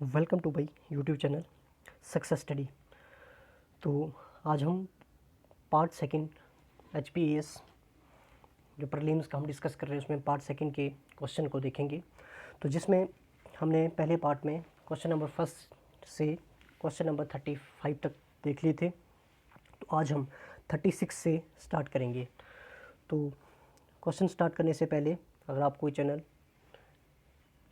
Welcome to my YouTube channel success study. तो आज हम पार्ट सेकंड HPAS जो प्रीलिम्स का हम डिस्कस कर रहे हैं उसमें पार्ट सेकंड के क्वेश्चन को देखेंगे। तो जिसमें हमने पहले पार्ट में क्वेश्चन नंबर फर्स्ट से क्वेश्चन नंबर 35 तक देख लिए थे। तो आज हम 36 से स्टार्ट करेंगे। तो क्वेश्चन स्टार्ट करने से पहले अगर आपको ये चैनल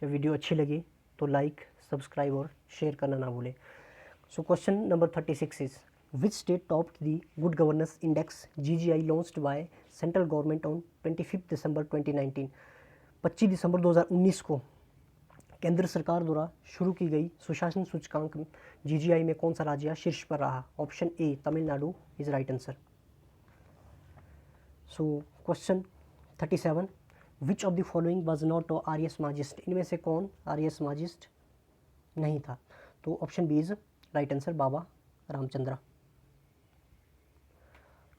या वीडियो अच्छी लगी तो लाइक, सब्सक्राइब और शेयर करना ना भूलें। So question number 36 is which state topped the good governance index GGI launched by central government on 25 दिसंबर 2019। 25 दिसंबर 2019 को केंद्र सरकार द्वारा शुरू की गई सुशासन सूचकांक GGI में कौन सा राज्य शीर्ष पर रहा? Option A Tamil Nadu is right answer. So question 37 which of the following was not Arya समाजिस्ट। इनमें से कौन आर्य समाजिस्ट नहीं था? तो option B is right answer, Baba Ramchandra.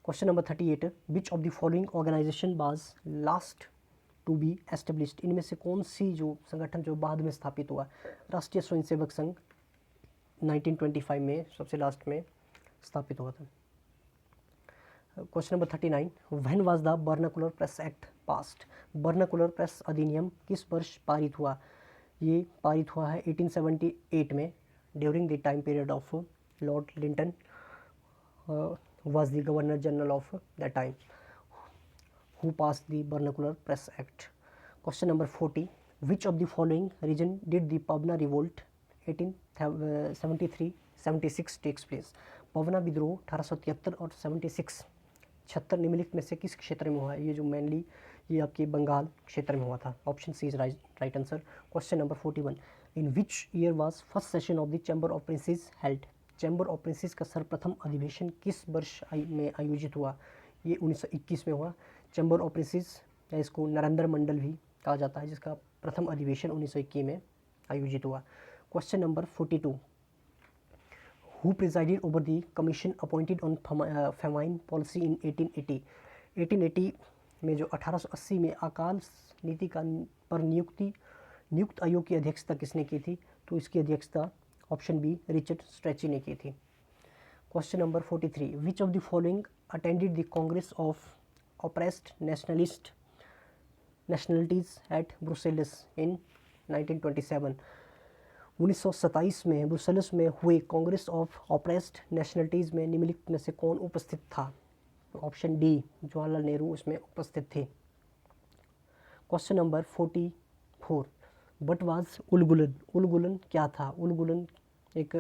Question number 38 which of the following organisation was last to be established. इनमें से कौन सी जो संगठन जो बाद में स्थापित हुआ? राष्ट्रीय स्वयंसेवक संघ 1925 में सबसे लास्ट में स्थापित हुआ था। Question number 39 when was the vernacular press act passed. Vernacular press अधिनियम किस वर्ष पारित हुआ? ये पारित हुआ है 1878 में during the time period of Lord Linton was the governor general of that time who passed the Vernacular Press Act. Question number 40 which of the following region did the Pavna revolt 1873-76 takes place? पवना विद्रोह 1873 और 76 निम्नलिखित में से किस क्षेत्र में हुआ है? ये जो मेनली ये आपके बंगाल क्षेत्र में हुआ था। Option C is right answer. Question number 41 in which year was first session of the chamber of princes held. Chamber of princes का सर्वप्रथम अधिवेशन किस वर्ष में आयोजित हुआ? ये 1921 में हुआ। चैम्बर ऑफ प्रिंसेस या इसको नरेंद्र मंडल भी कहा जाता है, जिसका प्रथम अधिवेशन 1921 में आयोजित हुआ। Question number 42 who presided over the commission appointed on famine policy in 1880। 1880 में जो 1880 में अकाल नीति का पर नियुक्त आयोग की अध्यक्षता किसने की थी? तो इसकी अध्यक्षता ऑप्शन बी रिचर्ड स्ट्रेची ने की थी। Question number 43 which of the following attended the Congress of oppressed nationalities at Brussels in 1927। 1927 में ब्रुसेल्स में हुए कांग्रेस ऑफ ऑप्रेस्ड नेशनलिटीज में निम्नलिखित में से कौन उपस्थित था? ऑप्शन डी जवाहरलाल नेहरू उसमें उपस्थित थे। Question number 44 but was Ulgulan. Ulgulan क्या था? उलगुलन एक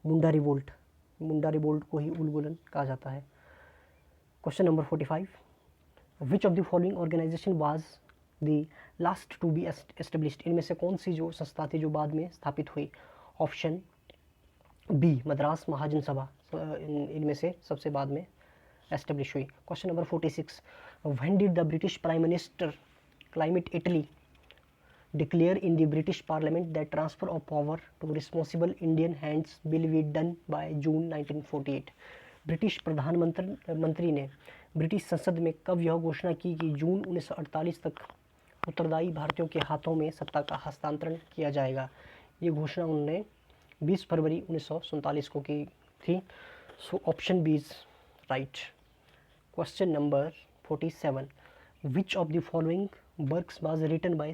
मुंडा रिवोल्ट को ही उलगुलन कहा जाता है। Question number 45 which of the following organisation was the last to be established. इनमें से कौन सी जो संस्था थी जो बाद में स्थापित हुई? ऑप्शन बी मद्रास महाजन सभा इनमें से सबसे बाद में एस्टेब्लिश हुई। Question number 46 when did the British prime minister climate Italy declare in the British Parliament that transfer of power to responsible Indian hands will be done by June 1948। British प्रधानमंत्री ने British संसद में कब यह घोषणा की कि जून 1948 तक उत्तरदायी भारतीयों के हाथों में सत्ता का हस्तांतरण किया जाएगा? ये घोषणा उन्होंने 20 फरवरी 1947 को की थी। So option B is right. Question number 47 which of the following works was written by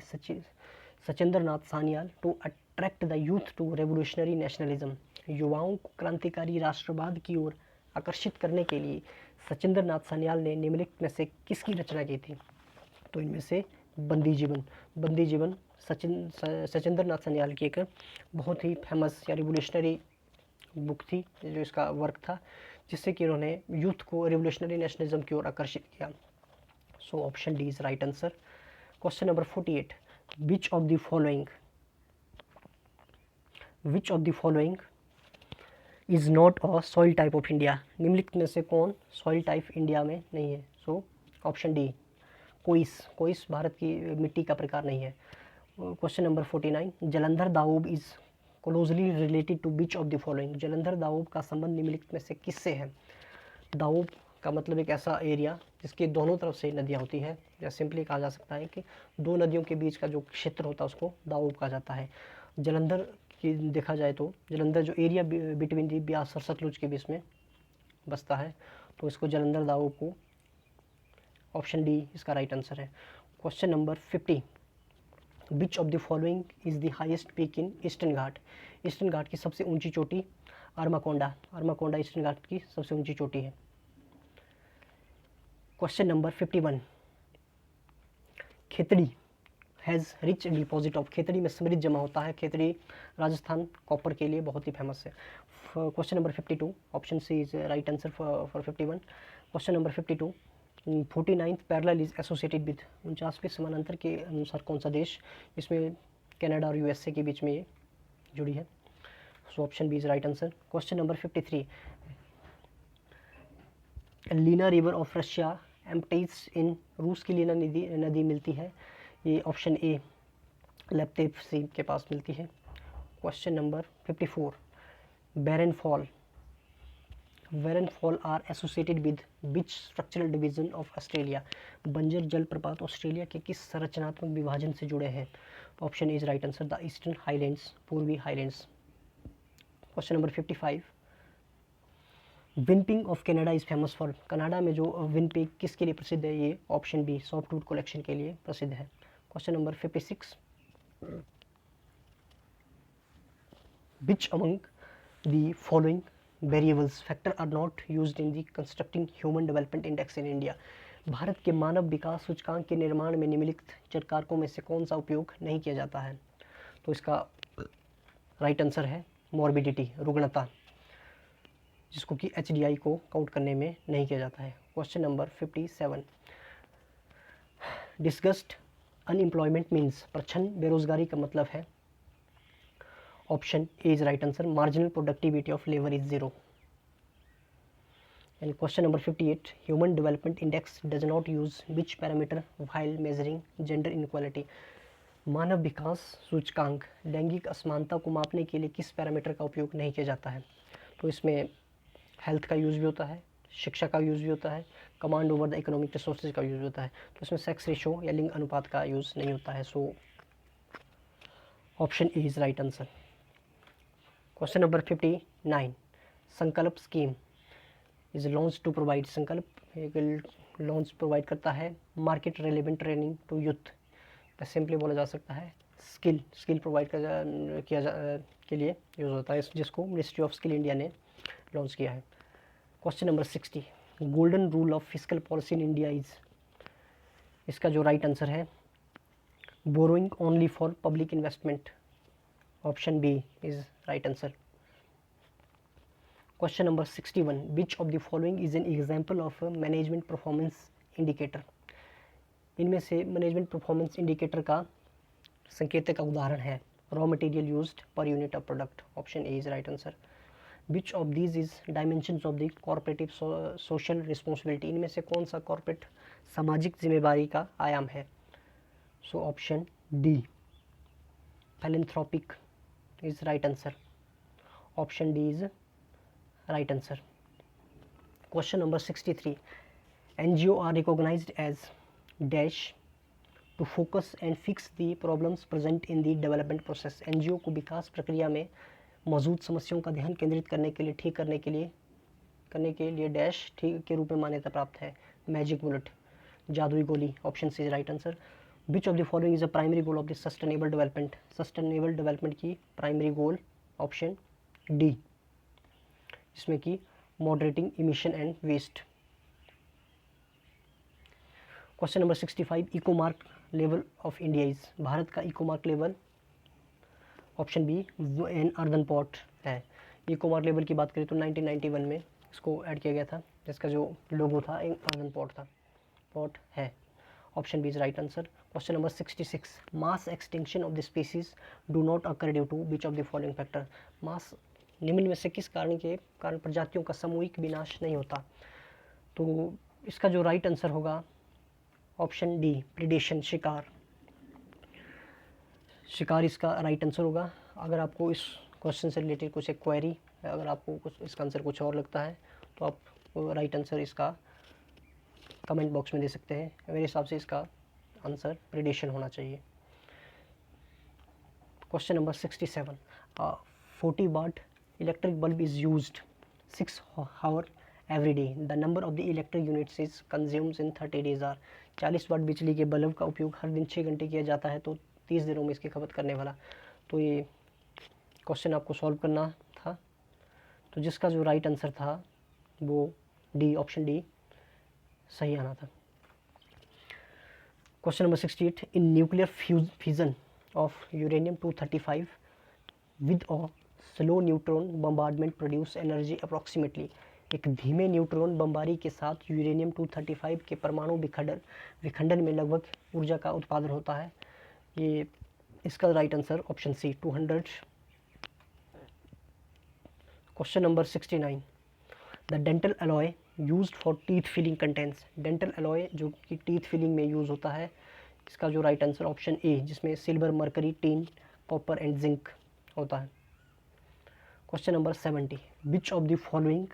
Sachindra Nath Sanyal to attract the youth to revolutionary nationalism. युवाओं को क्रांतिकारी राष्ट्रवाद की ओर आकर्षित करने के लिए सचिंद्र नाथ सान्याल ने निम्नलिखित में से किसकी रचना की थी? तो इनमें से बंदी जीवन सचिंद्र नाथ सान्याल की एक बहुत ही फेमस या रिवोल्यूशनरी बुक थी, जो इसका वर्क था, जिससे कि उन्होंने यूथ को रेवोल्यूशनरी नेशनलिज्म की ओर आकर्षित किया। सो option D is right answer. Question number 48 which of the following is not a soil type of India। निम्नलिखित में से कौन सॉइल टाइप इंडिया में नहीं है? सो ऑप्शन डी कोइस भारत की मिट्टी का प्रकार नहीं है। Question number 49 Jalandhar Doab is closely related to which of the following. Jalandhar Doab का संबंध निम्नलिखित में से किससे है? दाऊब का मतलब एक ऐसा एरिया जिसके दोनों तरफ से नदियाँ होती हैं, या सिंपली कहा जा सकता है कि दो नदियों के बीच का जो क्षेत्र होता है उसको दाऊब कहा जाता है। जलंधर की देखा जाए तो जलंधर जो एरिया बिटवीन दी ब्यास और सतलुज के बीच में बसता है, तो इसको जलंधर दाऊदपुर, ऑप्शन डी इसका राइट आंसर है। Question number 50, which of the following is the highest peak in eastern ghat. Eastern ghat की सबसे ऊंची चोटी अरमाकोंडा ईस्टर्न घाट की सबसे ऊंची चोटी है। Question number 51, Khetri has rich deposit of, Khetri में समृद्ध जमा होता है। खेतड़ी राजस्थान कॉपर के लिए बहुत ही फेमस है। Question number 52, option C is right answer for 51। Question number 52, 49th parallel is associated with, 49वें समानांतर के अनुसार कौन सा देश, इसमें कनाडा और यूएसए के बीच में ये जुड़ी है। So option B is right answer. Question number 53, Lena river of Russia empties in, रूस की लीना नदी मिलती है, ये ऑप्शन ए लेप्तेव सी के पास मिलती है। Question number 54, Barron fall are associated with which structural division of Australia, बंजर जलप्रपात ऑस्ट्रेलिया के किस संरचनात्मक विभाजन से जुड़े हैं। Option is right answer, the eastern highlands, पूर्वी highlands. Question number 55, Winnipeg of Canada is famous for, Canada में जो विनपिंग किसके लिए प्रसिद्ध है, ये ऑप्शन बी सॉफ्टवुड कलेक्शन के लिए प्रसिद्ध है। Question number 56, which among the following variables factor are not used in the constructing human development index in India, Bharat के मानव विकास सूचकांक के निर्माण में निम्नलिखित चरकारकों में से कौन सा उपयोग नहीं किया जाता है। तो इसका राइट आंसर है मॉर्बिडिटी, रुग्णता, जिसको कि HDI को काउंट करने में नहीं किया जाता है। Question number 57, disguised unemployment means, प्रच्छन्न बेरोजगारी का मतलब है। Option A is right answer, marginal productivity of labour is 0। And question number 58, human development index does not use which parameter while measuring gender inequality, मानव विकास सूचकांक लैंगिक असमानता को मापने के लिए किस पैरामीटर का उपयोग नहीं किया जाता है। तो इसमें हेल्थ का यूज़ भी होता है, शिक्षा का यूज़ भी होता है, command over the economic resources का यूज़ होता है। तो इसमें सेक्स रेशो या लिंग अनुपात का यूज़ नहीं होता है। So option A is right answer. Question number 59, Sankalp scheme is launch to provide, Sankalp एक लॉन्च प्रोवाइड करता है market relevant training to youth, simply बोला जा सकता है स्किल प्रोवाइड के लिए यूज़ होता है, जिसको मिनिस्ट्री ऑफ स्किल इंडिया ने लॉन्च किया है। Question number 60, golden rule of fiscal policy in India is, इसका जो राइट आंसर है borrowing only for public investment, option B is right answer. Question number 61, which of the following is an example of management performance indicator, इनमें से management performance indicator का संकेतक का उदाहरण है raw material used per unit of product, option A is right answer. Which of these is dimensions of the corporative social responsibility, इनमें से कौन सा कॉर्पोरेट सामाजिक जिम्मेदारी का आयाम है। So option D philanthropic is right answer, option D is right answer. Question number 63, NGO are recognized as dash to focus and fix the problems present in the development process, NGO को विकास प्रक्रिया में मौजूद समस्याओं का ध्यान केंद्रित करने के लिए ठीक करने के लिए डैश ठीक के रूप में मान्यता प्राप्त है। मैजिक बुलेट, जादुई गोली, option C is right answer. Which of the following is a primary goal of the sustainable development, sustainable development की प्राइमरी गोल, ऑप्शन डी, इसमें कि moderating emission and waste. Question number 65, eco mark level of India is, भारत का eco mark level, option B an earthen pot है। Eco mark level की बात करें तो 1991 में इसको ऐड किया गया था, जिसका जो लोगो था एक अर्दन पॉट है, option B is right answer. Question number 66, mass extinction of the species do not occur due to which of the following factor, mass निम्न में से किस कारण प्रजातियों का सामूहिक विनाश नहीं होता। तो इसका जो राइट आंसर होगा ऑप्शन डी, प्रिडेशन, शिकार इसका राइट आंसर होगा। अगर आपको इस क्वेश्चन से रिलेटेड कुछ एक क्वेरी, अगर आपको कुछ इसका आंसर कुछ और लगता है तो आप राइट आंसर इसका कमेंट बॉक्स में दे सकते हैं। मेरे हिसाब से इसका आंसर प्रिडेशन होना चाहिए। Question number 67, 40 watt electric bulb is used 6 hour every day, the number of the electric units is consumes in 30 days are. 40 watt बिजली के बल्ब का उपयोग हर दिन 6 घंटे किया जाता है, तो 30 दिनों में इसकी खपत करने वाला। तो ये क्वेश्चन आपको सॉल्व करना था, तो जिसका जो राइट आंसर था वो डी, ऑप्शन डी सही आना था। Question number 68, in nuclear fusion of uranium 235 with a slow neutron bombardment produce energy approximately. एक धीमे न्यूट्रॉन बमबारी के साथ यूरेनियम 235 के परमाणु विखंडन में लगभग ऊर्जा का उत्पादन होता है। ये इसका right answer option C 200। Question number 69, the dental alloy used for teeth filling contents. Dental alloy जो कि टीथ फिलिंग में यूज़ होता है, इसका जो राइट आंसर ऑप्शन ए, जिसमें silver, mercury, tin, copper and zinc होता है। Question number 70, which of the following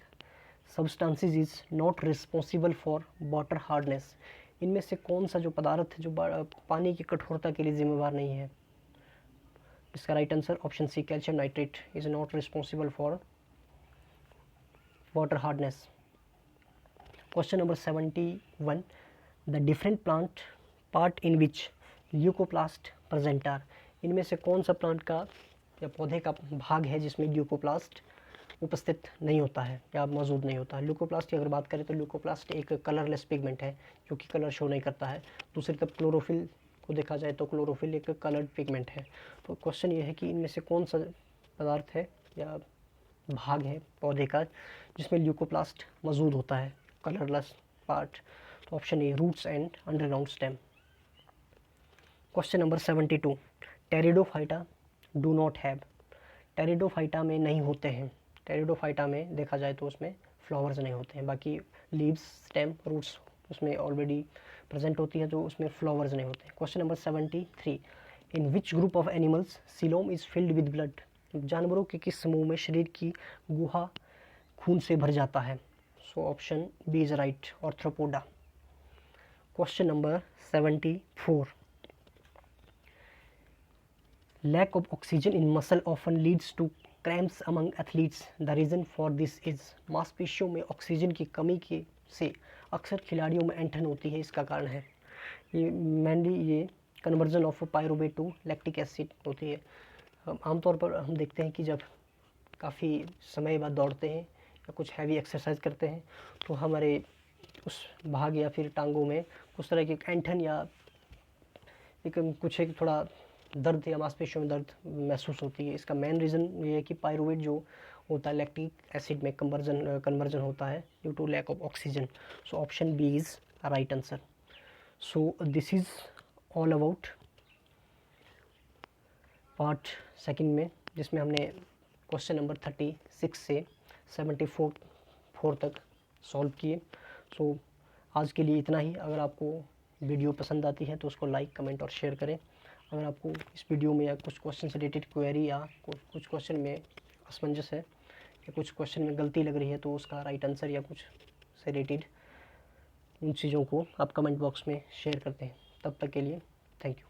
substances is not responsible for water hardness. इनमें से कौन सा जो पदार्थ है जो पानी की कठोरता के लिए जिम्मेवार नहीं है। इसका right answer option C, calcium nitrate is not responsible for water hardness. Question number 71, the different plant part in which leucoplast present are. इनमें से कौन सा प्लांट का या पौधे का भाग है जिसमें ल्यूकोप्लास्ट उपस्थित नहीं होता है या मौजूद नहीं होता है। ल्यूकोप्लास्ट की अगर बात करें तो ल्यूकोप्लास्ट एक कलरलेस पिगमेंट है जो कि कलर शो नहीं करता है। दूसरी तरफ क्लोरोफिल को देखा जाए तो क्लोरोफिल एक कलर्ड पिगमेंट है। तो क्वेश्चन ये है कि इनमें से कौन सा पदार्थ है या भाग है पौधे का जिसमें ल्यूकोप्लास्ट मौजूद होता है, कलरलेस पार्ट। तो option A, roots and underground stem. Question number 72, pteridophyta do not have. Pteridophyta में नहीं होते हैं। टेरिडोफाइटा में देखा जाए तो उसमें फ्लावर्स नहीं होते हैं, बाकी लीव्स, स्टेम, रूट्स उसमें ऑलरेडी प्रेजेंट होती है, जो उसमें फ्लावर्स नहीं होते हैं। Question number 73, in which group of animals coelom is filled with blood. जानवरों के किस समूह में शरीर की गुहा खून से भर जाता है। So option B is right, arthropoda. Question number 74, lack of oxygen in muscle often leads to cramps among athletes. The reason for this is मांसपेशियों में ऑक्सीजन की कमी के से अक्सर खिलाड़ियों में ऐंठन होती है। इसका कारण है ये मेनली ये conversion of pyruvate to lactic acid होती है। आमतौर पर हम देखते हैं कि जब काफ़ी समय बाद दौड़ते हैं या कुछ हैवी एक्सरसाइज करते हैं तो हमारे उस भाग या फिर टांगों में कुछ तरह की ऐंठन या एक थोड़ा दर्द या मांसपेशियों में दर्द महसूस होती है। इसका मेन रीज़न ये है कि पायरुवेट जो होता है लैक्टिक एसिड में कन्वर्जन होता है due to lack of oxygen. So option B is right answer. So this is all about part second में, जिसमें हमने क्वेश्चन नंबर 36 से 74 तक सॉल्व किए। सो आज के लिए इतना ही। अगर आपको वीडियो पसंद आती है तो उसको लाइक, कमेंट और शेयर करें। अगर आपको इस वीडियो में या कुछ क्वेश्चन से रिलेटेड क्वेरी या कुछ क्वेश्चन में असमंजस है या कुछ क्वेश्चन में गलती लग रही है तो उसका राइट आंसर या कुछ से रिलेटेड उन चीज़ों को आप कमेंट बॉक्स में शेयर करते हैं। तब तक के लिए थैंक यू।